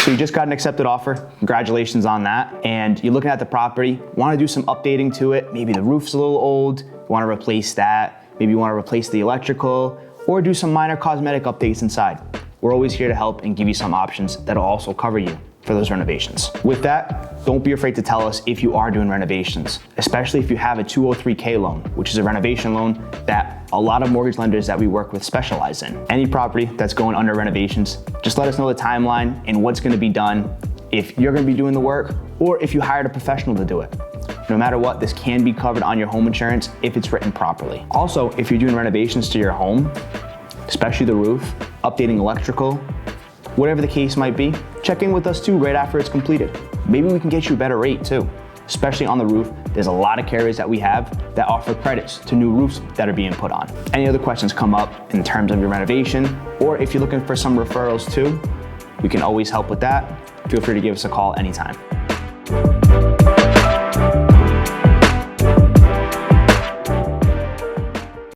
So you just got an accepted offer. Congratulations on that. And you're looking at the property, want to do some updating to it. Maybe the roof's a little old, you want to replace that. Maybe you want to replace the electrical or do some minor cosmetic updates inside. We're always here to help and give you some options that'll also cover you for those renovations. With that, don't be afraid to tell us if you are doing renovations, especially if you have a 203K loan, which is a renovation loan that a lot of mortgage lenders that we work with specialize in. Any property that's going under renovations, just let us know the timeline and what's gonna be done, if you're gonna be doing the work or if you hired a professional to do it. No matter what, this can be covered on your home insurance if it's written properly. Also, if you're doing renovations to your home, especially the roof, updating electrical, whatever the case might be, check in with us too right after it's completed. Maybe we can get you a better rate too. Especially on the roof, there's a lot of carriers that we have that offer credits to new roofs that are being put on. Any other questions come up in terms of your renovation, or if you're looking for some referrals too, we can always help with that. Feel free to give us a call anytime.